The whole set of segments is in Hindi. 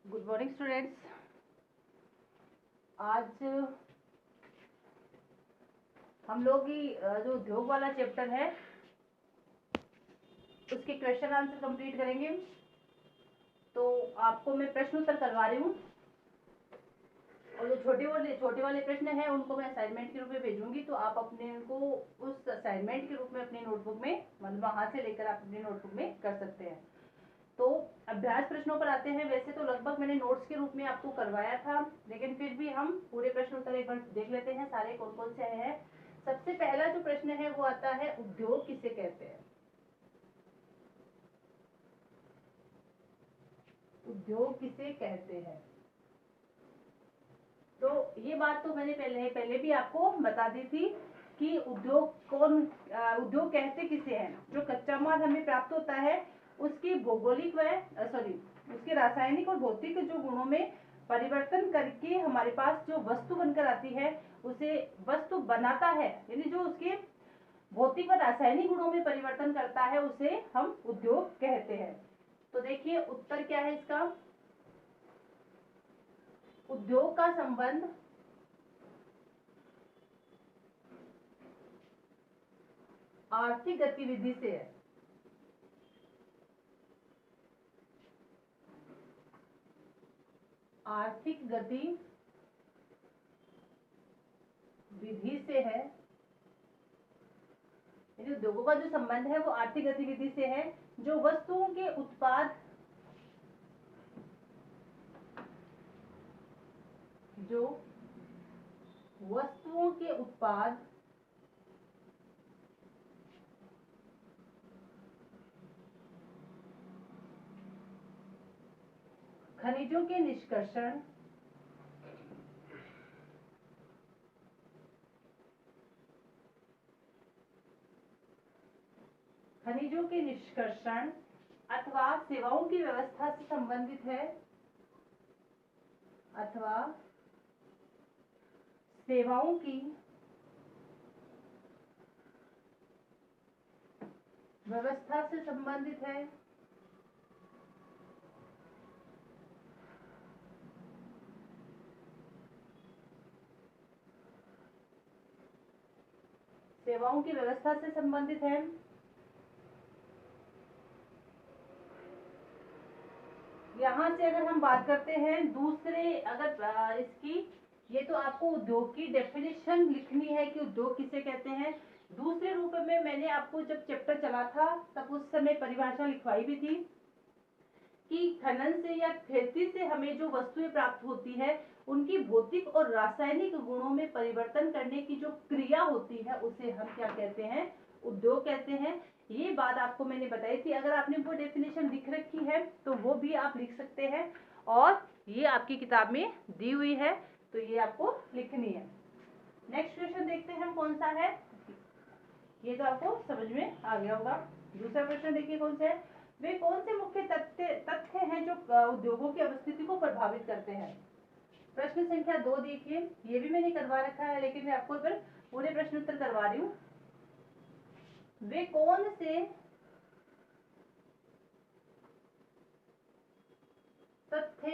Good morning students. आज हम लोग की जो उद्योग वाला चैप्टर है उसके क्वेश्चन आंसर कंप्लीट करेंगे। तो आपको मैं प्रश्न उत्तर करवा रही हूँ और जो छोटे वाले प्रश्न हैं उनको मैं असाइनमेंट के रूप में भेजूंगी। तो आप अपने को उस असाइनमेंट के रूप में अपने नोटबुक में मतलब वहां से लेकर आप अपनी नोटबुक में कर सकते हैं। तो अभ्यास प्रश्नों पर आते हैं। वैसे तो लगभग मैंने नोट्स के रूप में आपको करवाया था, लेकिन फिर भी हम पूरे प्रश्न उत्तर एक बार देख लेते हैं सारे कौन कौन से हैं। सबसे पहला जो प्रश्न है वो आता है, उद्योग किसे कहते हैं? उद्योग किसे कहते हैं? तो ये बात तो मैंने पहले भी आपको बता दी थी कि उद्योग कहते किसे हैं? जो कच्चा माल हमें प्राप्त होता है उसके भौगोलिक उसके रासायनिक और भौतिक जो गुणों में परिवर्तन करके हमारे पास जो वस्तु बनकर आती है उसे वस्तु बनाता है, यानी जो उसके भौतिक व रासायनिक गुणों में परिवर्तन करता है उसे हम उद्योग कहते हैं। तो देखिए उत्तर क्या है इसका। उद्योग का संबंध आर्थिक गतिविधि से है। आर्थिक गतिविधि से है। उद्योगों का जो संबंध है वो आर्थिक गतिविधि से है। जो वस्तुओं के उत्पाद जो वस्तुओं के उत्पाद खनिजों के निष्कर्षण अथवा सेवाओं की व्यवस्था से संबंधित है। अथवा सेवाओं की व्यवस्था से संबंधित है। सेवाओं की व्यवस्था से संबंधित है। यहाँ से अगर हम बात करते हैं दूसरे, अगर इसकी, ये तो आपको उद्योग की डेफिनेशन लिखनी है कि उद्योग किसे कहते हैं। दूसरे रूप में मैंने आपको जब चैप्टर चला था तब उस समय परिभाषा लिखवाई भी थी कि खनन से या खेती से हमें जो वस्तुएं प्राप्त होती है उनकी भौतिक और रासायनिक गुणों में परिवर्तन करने की जो क्रिया होती है उसे हम क्या कहते हैं? उद्योग कहते हैं। ये बात आपको मैंने बताई थी। अगर आपने वो डेफिनेशन लिख रखी है तो वो भी आप लिख सकते हैं और ये आपकी किताब में दी हुई है तो ये आपको लिखनी है। नेक्स्ट क्वेश्चन देखते हैं हम कौन सा है। ये तो आपको समझ में आ गया होगा। दूसरा प्रश्न देखिए कौन सा है। वे कौन से मुख्य तथ्य हैं जो उद्योगों की अवस्थिति को प्रभावित करते हैं? प्रश्न संख्या 2 देखिए, ये भी मैंने करवा रखा है लेकिन मैं आपको इधर पूरे प्रश्न उत्तर करवा रही हूँ। वे कौन से तथ्य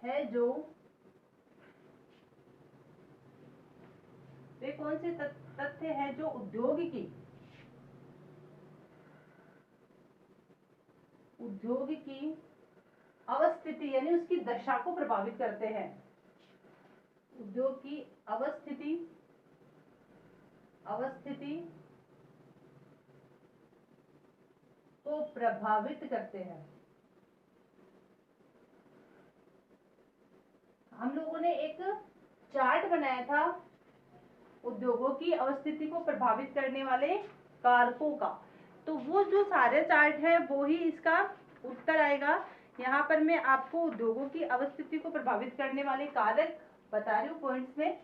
है जो वे कौन से तथ्य हैं जो उद्योग की अवस्थिति यानी उसकी दशा को प्रभावित करते हैं? उद्योग की अवस्थिति को प्रभावित करते हैं। हम लोगों ने एक चार्ट बनाया था उद्योगों की अवस्थिति को प्रभावित करने वाले कारकों का, तो वो जो सारे चार्ट है वो ही इसका उत्तर आएगा। यहाँ पर मैं आपको उद्योगों की अवस्थिति को प्रभावित करने वाले कारक बता रही हूँ पॉइंट्स में।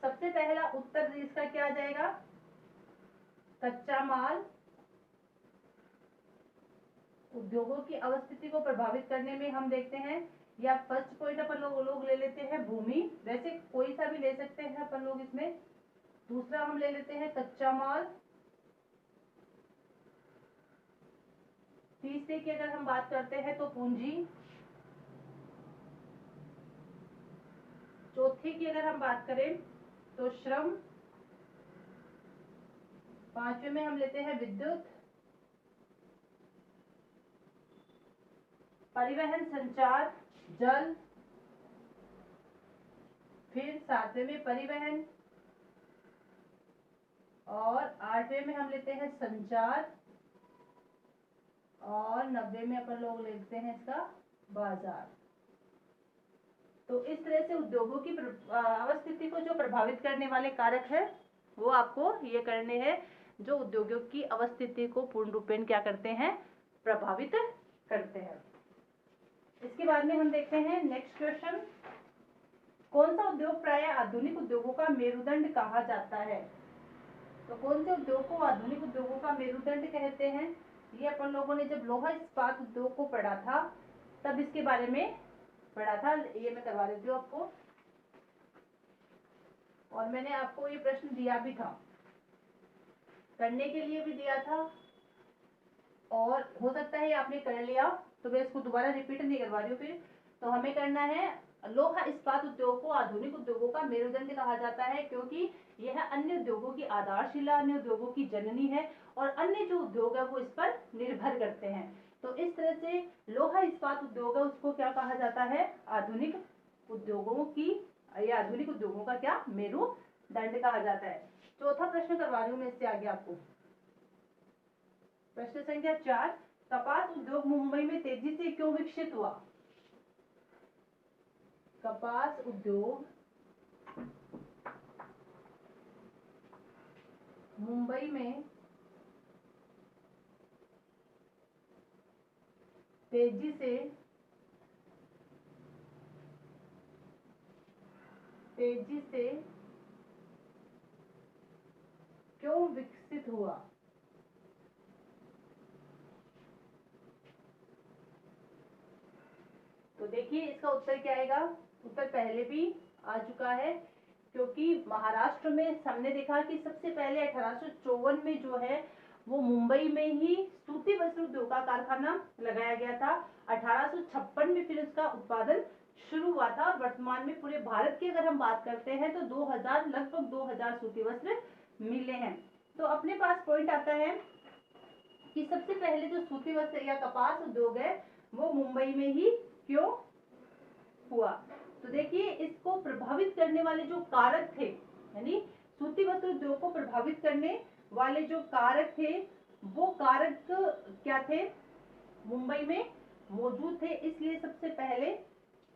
सबसे पहला उत्तर इसका क्या आ जाएगा? कच्चा माल। उद्योगों की अवस्थिति को प्रभावित करने में हम देखते हैं, या फर्स्ट पॉइंट अपन लोग ले लेते हैं भूमि, वैसे कोई सा भी ले सकते हैं अपन लोग इसमें। दूसरा हम ले लेते हैं कच्चा माल। तीसरे की अगर हम बात करते हैं तो पूंजी। चौथे की अगर हम बात करें तो श्रम। पांचवे में हम लेते हैं विद्युत, परिवहन, संचार, जल। फिर सातवें में परिवहन, और आठवें में हम लेते हैं संचार, और 90 में अपन लोग लेते हैं इसका बाजार। तो इस तरह से उद्योगों की अवस्थिति को जो प्रभावित करने वाले कारक है वो आपको ये करने हैं, जो उद्योगों की अवस्थिति को पूर्ण रूपेण क्या करते हैं, प्रभावित करते हैं। इसके बाद में हम देखते हैं नेक्स्ट क्वेश्चन, कौन सा उद्योग प्राय आधुनिक उद्योगों का मेरुदंड कहा जाता है। तो कौन से उद्योग को आधुनिक उद्योगों का मेरुदंड कहते हैं, ये अपन लोगों ने जब लोहा इस्पात उद्योग को पढ़ा था तब इसके बारे में पढ़ा था। ये मैं करवा देती हूँ आपको, और मैंने आपको ये प्रश्न दिया भी था, करने के लिए भी दिया था, और हो सकता है आपने कर लिया तो मैं इसको दोबारा रिपीट नहीं करवा रही हूँ। फिर तो हमें करना है, लोहा इस्पात उद्योग को आधुनिक उद्योगों का मेरुदंड कहा जाता है क्योंकि यह अन्य उद्योगों की आधारशिला, अन्य उद्योगों की जननी है, और अन्य जो उद्योग है वो इस पर निर्भर करते हैं। तो इस तरह से लोहा इस्पात उद्योग है उसको क्या कहा जाता है, आधुनिक उद्योगों की, या आधुनिक उद्योगों का क्या मेरुदंड कहा जाता है। चौथा प्रश्न करवा रही हूँ मैं इससे आगे आपको। प्रश्न संख्या 4, कपास उद्योग मुंबई में तेजी से क्यों विकसित हुआ। कपास उद्योग मुंबई में तेजी से क्यों विकसित हुआ। तो देखिए इसका उत्तर क्या आएगा, उत्तर पहले भी आ चुका है, क्योंकि महाराष्ट्र में हमने देखा कि सबसे पहले 1854 में जो है वो मुंबई में ही सूती वस्त्र उद्योग का कारखाना लगाया गया था। 1856 में फिर उसका उत्पादन शुरू हुआ था, और वर्तमान में पूरे भारत की अगर हम बात करते हैं तो 2000 लगभग 2000 सूती वस्त्र मिले हैं। तो अपने पास पॉइंट आता है कि सबसे पहले जो सूती वस्त्र या कपास उद्योग है वो मुंबई में ही क्यों हुआ। तो देखिए इसको प्रभावित करने वाले जो कारक थे, यानी सूती वस्त्र उद्योग को प्रभावित करने वाले जो कारक थे वो कारक क्या थे, मुंबई में मौजूद थे, इसलिए सबसे पहले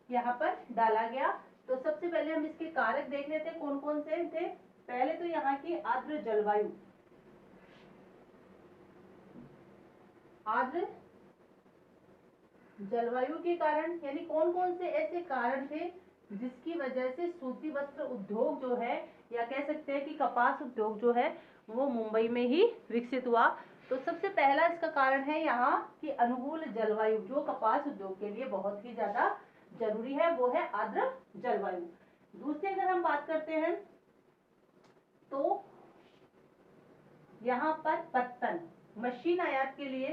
यहाँ पर डाला गया। तो सबसे पहले हम इसके कारक देख लेते हैं कौन कौन से थे। पहले तो यहाँ की आर्द्र जलवायु, आर्द्र जलवायु के कारण, यानी कौन कौन से ऐसे कारण थे जिसकी वजह से सूती वस्त्र उद्योग जो है, या कह सकते हैं कि कपास उद्योग जो है वो मुंबई में ही विकसित हुआ। तो सबसे पहला इसका कारण है यहाँ की अनुकूल जलवायु, जो कपास उद्योग के लिए बहुत ही ज्यादा जरूरी है, वो है आर्द्र जलवायु। दूसरी अगर हम बात करते हैं तो यहाँ पर पत्तन, मशीन आयात के लिए,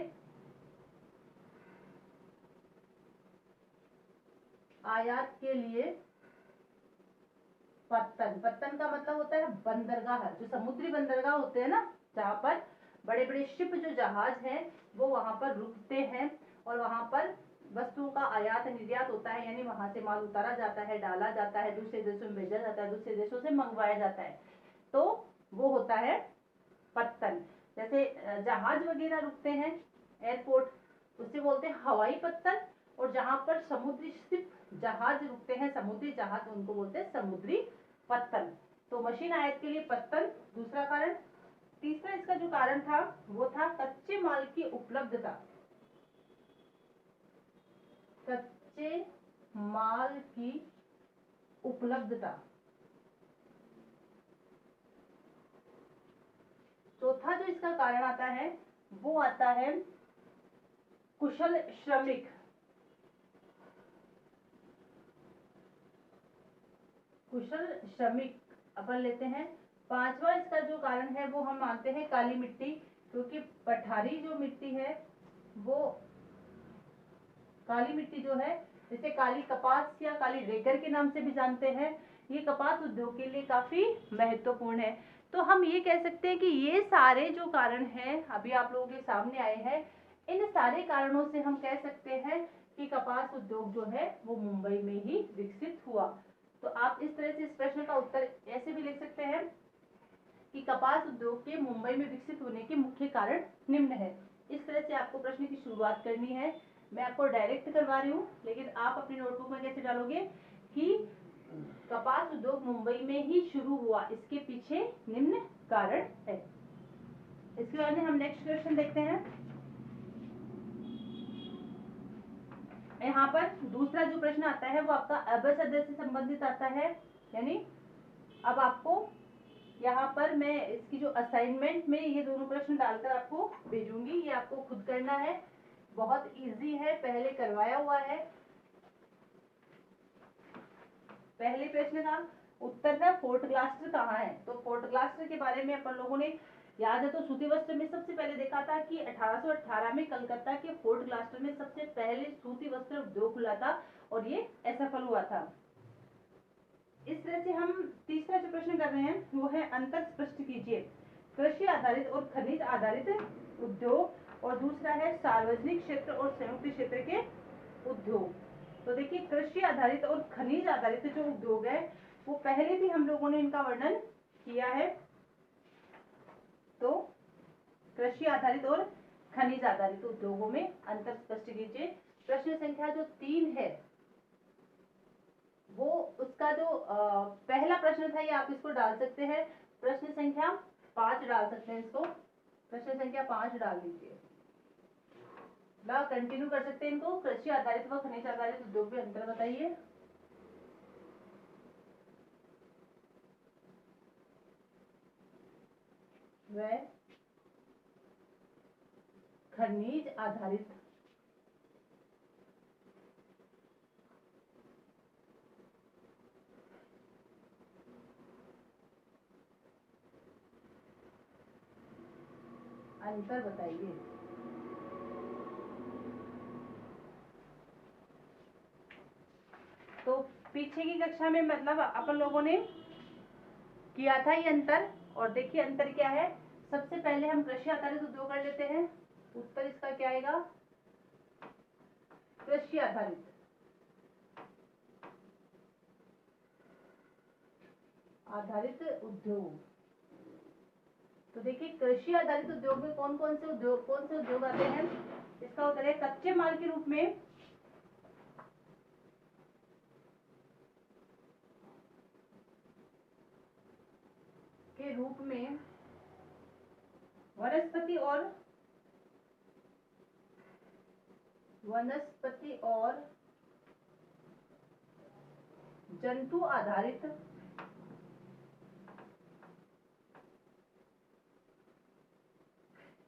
पत्तन, पत्तन का मतलब होता है बंदरगाह, जो समुद्री बंदरगाह होते हैं ना, जहाँ पर बड़े बड़े शिप, जो जहाज हैं वो वहां पर रुकते हैं, और वहां पर वस्तुओं का आयात निर्यात होता है, यानी वहां से माल उतारा जाता है, डाला जाता है, दूसरे देशों में भेजा जाता है, दूसरे देशों से मंगवाया जाता है, तो वो होता है पत्तन। जैसे जहाज वगैरह रुकते हैं एयरपोर्ट, उससे बोलते हैं हवाई पत्तन, और जहां पर समुद्री शिप, जहाज रुकते हैं, समुद्री जहाज, उनको बोलते हैं समुद्री पत्तन। तो मशीन आयात के लिए पत्तन दूसरा कारण। तीसरा इसका जो कारण था वो था कच्चे माल की उपलब्धता, कच्चे माल की उपलब्धता। चौथा जो इसका कारण आता है वो आता है कुशल श्रमिक, कुशल श्रमिक अपन लेते हैं। पांचवा इसका जो कारण है वो हम मानते हैं काली मिट्टी, क्योंकि पठारी जो मिट्टी है वो काली मिट्टी जो है, जिसे काली कपास या काली रेगर के नाम से भी जानते हैं, ये कपास उद्योग के लिए काफी महत्वपूर्ण है। तो हम ये कह सकते हैं कि ये सारे जो कारण हैं अभी आप लोगों के सामने आए हैं, इन सारे कारणों से हम कह सकते हैं कि कपास उद्योग जो है वो मुंबई में ही विकसित हुआ। तो आप इस तरह से इस प्रश्न का उत्तर ऐसे भी लिख सकते हैं कि कपास उद्योग के मुंबई में विकसित होने के मुख्य कारण निम्न है। इस तरह से आपको प्रश्न की शुरुआत करनी है। मैं आपको डायरेक्ट करवा रही हूँ, लेकिन आप अपनी नोटबुक में कैसे डालोगे कि कपास उद्योग मुंबई में ही शुरू हुआ, इसके पीछे निम्न कारण है। इसके बाद में हम नेक्स्ट क्वेश्चन देखते हैं। यहाँ पर दूसरा जो प्रश्न आता है वो आपका अबर सदस्य से संबंधित आता है। यानी अब आपको यहाँ पर मैं इसकी जो असाइनमेंट में ये दोनों प्रश्न डालकर आपको भेजूंगी, ये आपको खुद करना है। बहुत इजी है, पहले करवाया हुआ है। पहले प्रश्न का उत्तर है फोर्ट ग्लास्टर कहाँ है। तो फोर्ट ग्लास्टर के बारे में अपन लोगों ने याद है तो सूती वस्त्र में सबसे पहले देखा था कि 1818 में कलकत्ता के फोर्ट ग्लास्टर में सबसे पहले सूती वस्त्र उद्योग खुला था और ये असफल हुआ था। इस तरह से हम तीसरा जो प्रश्न कर रहे हैं वो है अंतर स्पष्ट कीजिए। कृषि आधारित और खनिज आधारित उद्योग और दूसरा है सार्वजनिक क्षेत्र और संयुक्त क्षेत्र के उद्योग। तो देखिए कृषि आधारित और खनिज आधारित जो उद्योग है वो पहले भी हम लोगों ने इनका वर्णन किया है। तो कृषि आधारित और खनिज आधारित उद्योगों में अंतर स्पष्ट कीजिए। प्रश्न संख्या जो 3 है वो उसका जो पहला प्रश्न था ये आप इसको डाल सकते हैं। प्रश्न संख्या 5 डाल सकते हैं, इसको प्रश्न संख्या 5 डाल दीजिए। कंटिन्यू कर सकते हैं इनको। कृषि आधारित व खनिज आधारित उद्योग में अंतर बताइए। वह खनिज आधारित अंतर बताइए। तो पीछे की कक्षा में मतलब अपन लोगों ने किया था ये अंतर, और देखिए अंतर क्या है। सबसे पहले हम कृषि आधारित उद्योग कर लेते हैं। उत्तर इसका क्या आएगा, कृषि आधारित। आधारित उद्योग। तो देखिए कृषि आधारित उद्योग में कौन कौन से उद्योग आते हैं। इसका उत्तर है कच्चे माल के रूप में वनस्पति और जंतु आधारित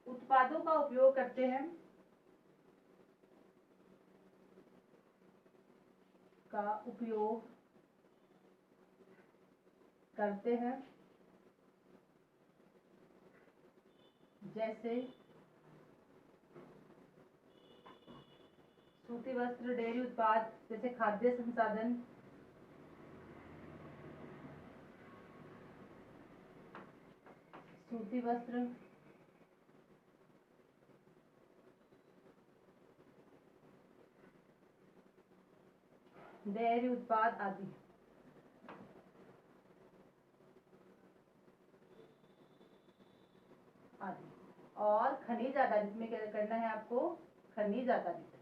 उत्पादों का उपयोग करते हैं। जैसे सूती वस्त्र, डेयरी उत्पाद, जैसे खाद्य संसाधन, सूती वस्त्र, डेयरी उत्पाद आदि। और खनिज आधारित में क्या करना है आपको, खनिज आधारित।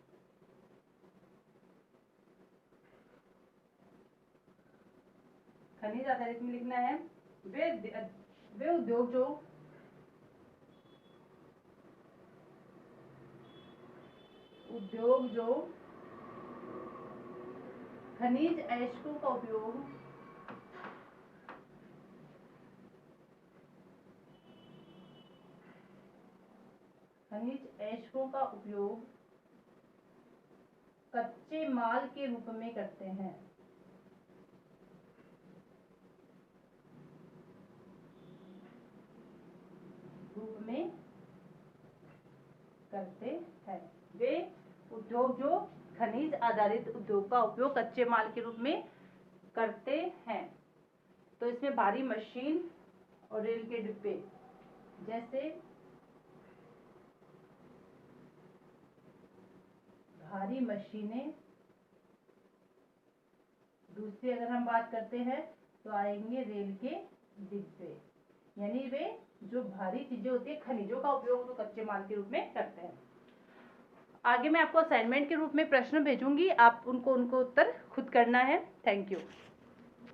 खनिज आधारित में लिखना है वे उद्योग जो खनिज अयस्कों का उपयोग कच्चे माल के रूप में करते हैं। करते हैं। वे उद्योग जो खनिज आधारित उद्योग का उपयोग कच्चे माल के रूप में करते हैं। तो इसमें भारी मशीन और रेल के डिब्बे, जैसे भारी मशीनें। दूसरी अगर हम बात करते हैं तो आएंगे रेल के डिब्बे, यानी वे जो भारी चीजें होती है, खनिजों का उपयोग तो कच्चे माल के रूप में करते हैं। आगे मैं आपको असाइनमेंट के रूप में प्रश्न भेजूंगी, आप उनको उत्तर खुद करना है। Thank you.